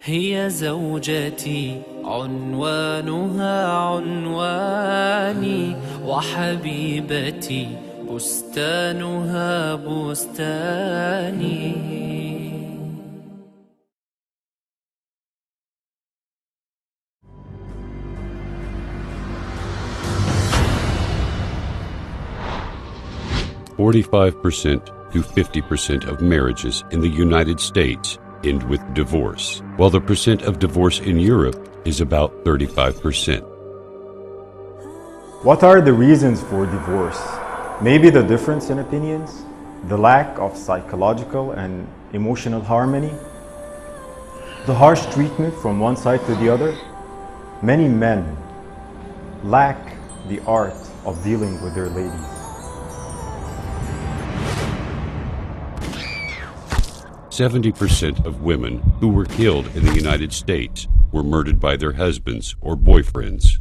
هي زوجتي عنوانها عنواني، وحبيبتي بستانها بستاني. 45% to 50% of marriages in the United States end with divorce, while the percent of divorce in Europe is about 35%. What are the reasons for divorce? Maybe the difference in opinions, the lack of psychological and emotional harmony, the harsh treatment from one side to the other. Many men lack the art of dealing with their ladies. 70% of women who were killed in the United States were murdered by their husbands or boyfriends.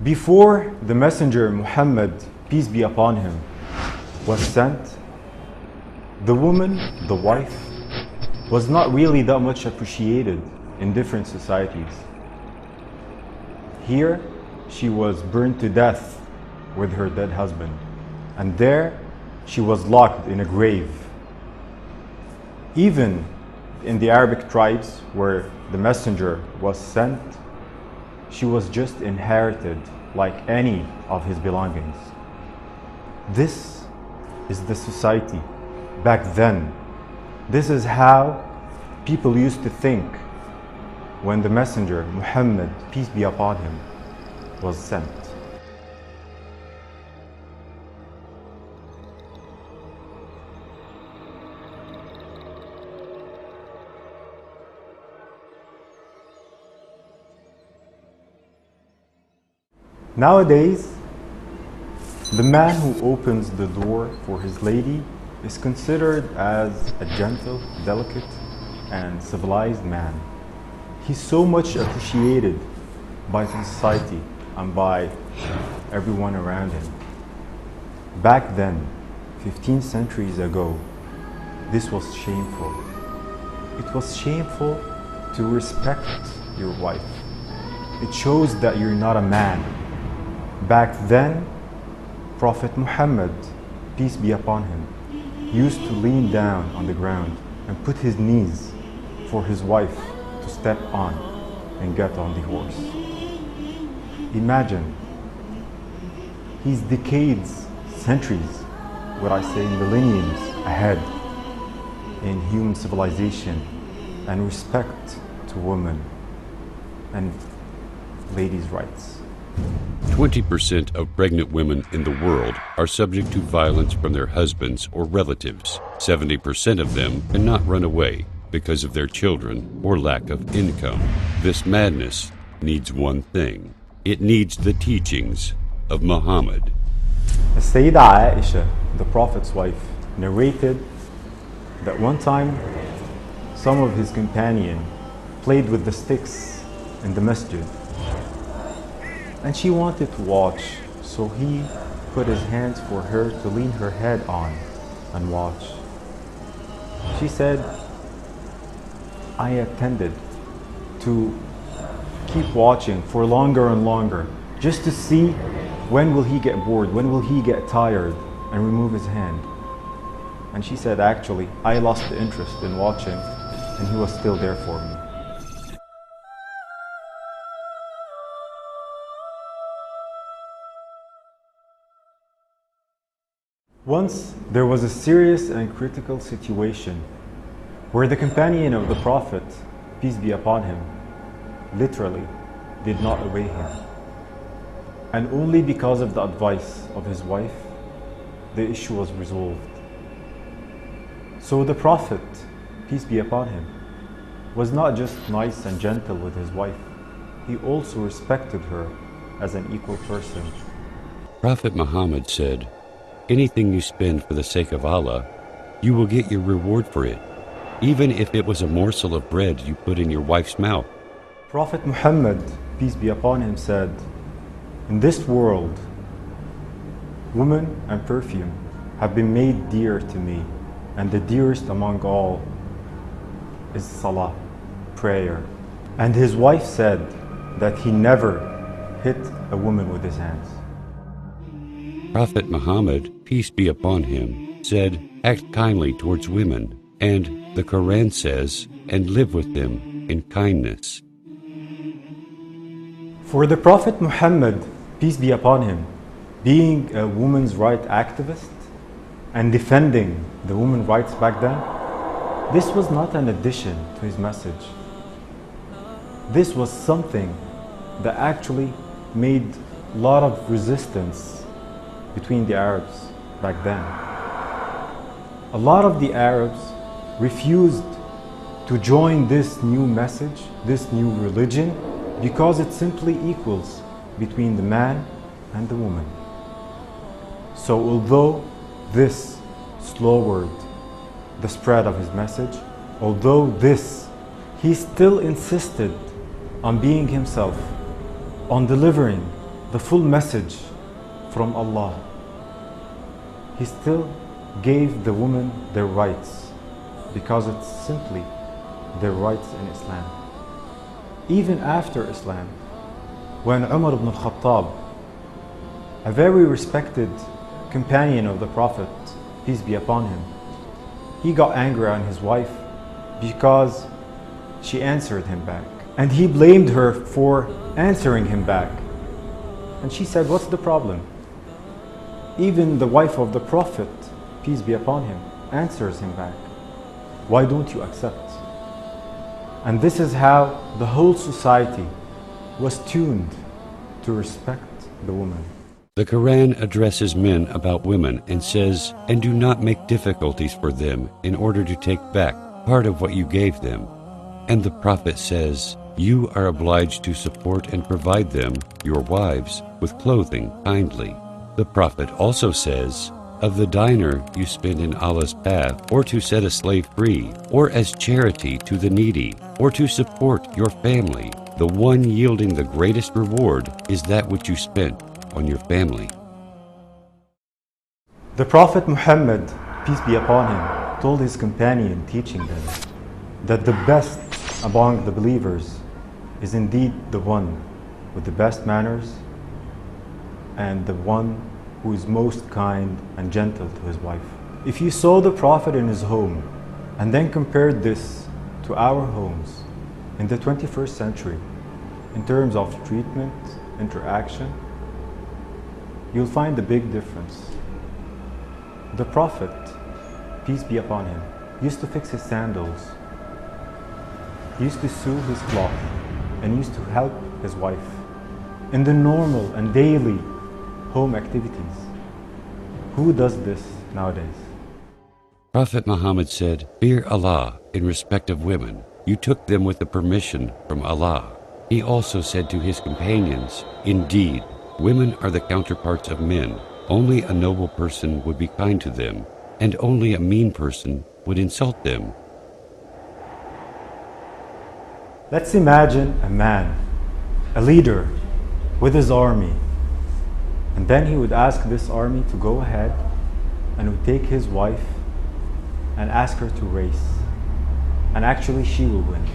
Before the messenger Muhammad, peace be upon him, was sent, the woman, the wife, was not really that much appreciated in different societies. Here, she was burned to death with her dead husband, and there she was locked in a grave. Even in the Arabic tribes where the messenger was sent, she was just inherited like any of his belongings. This is the society back then. This is how people used to think when the messenger Muhammad, peace be upon him, was sent. Nowadays, the man who opens the door for his lady is considered as a gentle, delicate, and civilized man. He's so much appreciated by the society and by everyone around him. Back then, 15 centuries ago, this was shameful. It was shameful to respect your wife. It shows that you're not a man. Back then, Prophet Muhammad, peace be upon him, used to lean down on the ground and put his knees for his wife to step on and get on the horse. Imagine, he's decades, centuries, what I say millenniums ahead in human civilization and respect to women and ladies' rights. 20% of pregnant women in the world are subject to violence from their husbands or relatives. 70% of them cannot run away because of their children or lack of income. This madness needs one thing. It needs the teachings of Muhammad. Sayyidah Aisha, the Prophet's wife, narrated that one time some of his companions played with the sticks in the masjid. And she wanted to watch, so he put his hands for her to lean her head on and watch. She said, I attended to keep watching for longer and longer, just to see when will he get bored, when will he get tired and remove his hand. And she said, actually, I lost the interest in watching and he was still there for me. Once there was a serious and critical situation where the companion of the Prophet, peace be upon him, literally did not obey him. And only because of the advice of his wife, the issue was resolved. So the Prophet, peace be upon him, was not just nice and gentle with his wife, he also respected her as an equal person. Prophet Muhammad said, "Anything you spend for the sake of Allah, you will get your reward for it, even if it was a morsel of bread you put in your wife's mouth." Prophet Muhammad, peace be upon him, said, "In this world, woman and perfume have been made dear to me, and the dearest among all is salah, prayer." And his wife said that he never hit a woman with his hands. Prophet Muhammad, peace be upon him, said, "Act kindly towards women," and the Quran says, "And live with them in kindness." For the Prophet Muhammad, peace be upon him, being a women's rights activist and defending the women's rights back then, this was not an addition to his message. This was something that actually made a lot of resistance between the Arabs back then. A lot of the Arabs refused to join this new message, this new religion, because it simply equals between the man and the woman. So although this slowed the spread of his message, although this, he still insisted on being himself, on delivering the full message from Allah. He still gave the women their rights because it's simply their rights in Islam. Even after Islam, when Umar ibn al-Khattab, a very respected companion of the Prophet, peace be upon him, he got angry on his wife because she answered him back. And he blamed her for answering him back. And she said, "What's the problem?" Even the wife of the Prophet, peace be upon him, answers him back. Why don't you accept? And this is how the whole society was tuned to respect the woman. The Quran addresses men about women and says, "And do not make difficulties for them in order to take back part of what you gave them." And the Prophet says, "You are obliged to support and provide them, your wives, with clothing kindly." The Prophet also says, "Of the dinar you spend in Allah's path, or to set a slave free, or as charity to the needy, or to support your family, the one yielding the greatest reward is that which you spent on your family." The Prophet Muhammad, peace be upon him, told his companion, teaching them that the best among the believers is indeed the one with the best manners and the one who is most kind and gentle to his wife. If you saw the Prophet in his home and then compared this to our homes in the 21st century in terms of treatment, interaction, you'll find a big difference. The Prophet, peace be upon him, used to fix his sandals, he used to sew his cloth, and used to help his wife in the normal and daily home activities. Who does this nowadays? Prophet Muhammad said, "Fear Allah in respect of women. You took them with the permission from Allah." He also said to his companions, "Indeed, women are the counterparts of men. Only a noble person would be kind to them, and only a mean person would insult them." Let's imagine a man, a leader with his army, and then he would ask this army to go ahead and would take his wife and ask her to race, and actually she will win.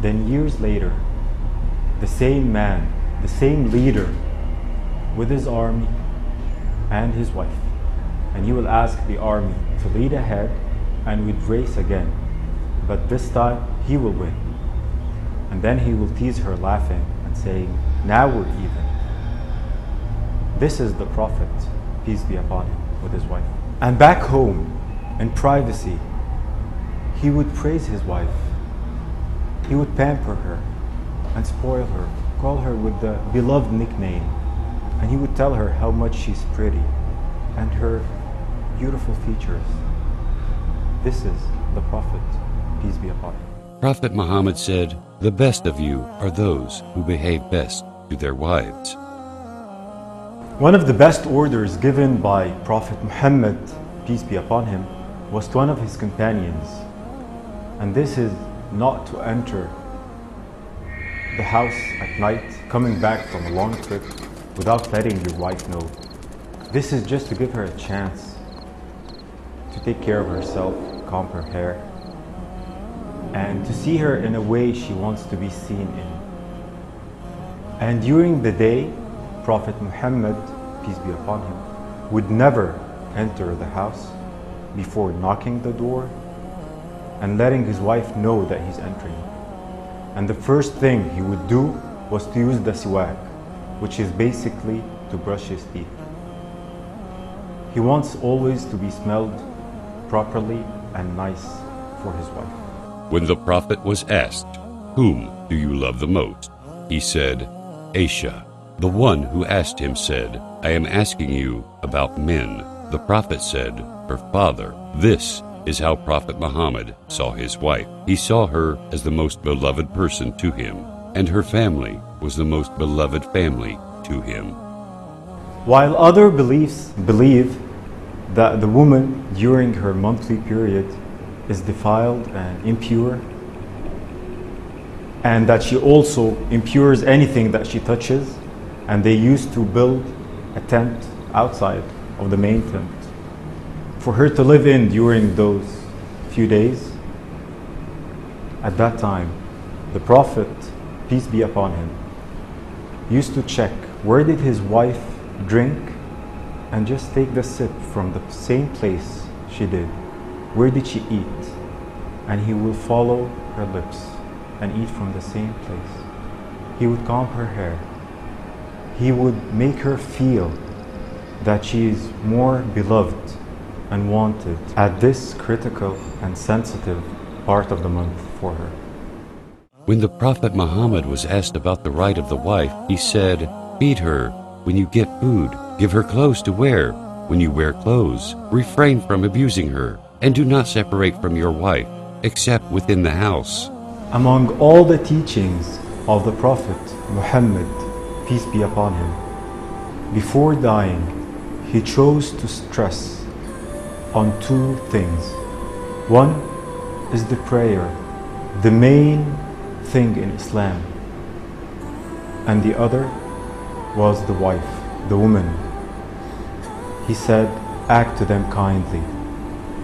Then years later, the same man, the same leader with his army and his wife, and he will ask the army to lead ahead and would race again, but this time he will win. And then he will tease her, laughing and saying, "Now we're even." This is the Prophet, peace be upon him, with his wife. And back home, in privacy, he would praise his wife. He would pamper her. and spoil her, call her with the beloved nickname. And he would tell her how much she's pretty and her beautiful features. This is the Prophet, peace be upon him. Prophet Muhammad said, "The best of you are those who behave best to their wives." One of the best orders given by Prophet Muhammad, peace be upon him, was to one of his companions. And this is not to enter the house at night, coming back from a long trip without letting your wife know. This is just to give her a chance to take care of herself, comb her hair, and to see her in a way she wants to be seen in. And during the day, Prophet Muhammad, peace be upon him, would never enter the house before knocking the door and letting his wife know that he's entering. And the first thing he would do was to use the siwak, which is basically to brush his teeth. He wants always to be smelled properly and nice for his wife. When the Prophet was asked, "Whom do you love the most?" he said, "Aisha." The one who asked him said, "I am asking you about men." The Prophet said, "Her father." This is how Prophet Muhammad saw his wife. He saw her as the most beloved person to him, and her family was the most beloved family to him. While other beliefs believe that the woman during her monthly period is defiled and impure, and that she also impures anything that she touches, and they used to build a tent outside of the main tent for her to live in during those few days. At that time, the Prophet, peace be upon him, used to check where did his wife drink and just take the sip from the same place she did. Where did she eat? And he will follow her lips and eat from the same place. He would comb her hair. He would make her feel that she is more beloved and wanted at this critical and sensitive part of the month for her. When the Prophet Muhammad was asked about the right of the wife, he said, "Feed her when you get food, give her clothes to wear when you wear clothes, refrain from abusing her, and do not separate from your wife, except within the house." Among all the teachings of the Prophet Muhammad, peace be upon him, before dying, he chose to stress on two things. One is the prayer, the main thing in Islam. And the other was the wife, the woman. He said, act to them kindly.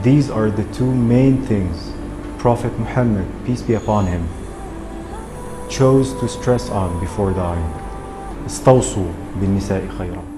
These are the two main things Prophet Muhammad, peace be upon him, chose to stress on before dying. استوصوا بالنساء خيرا.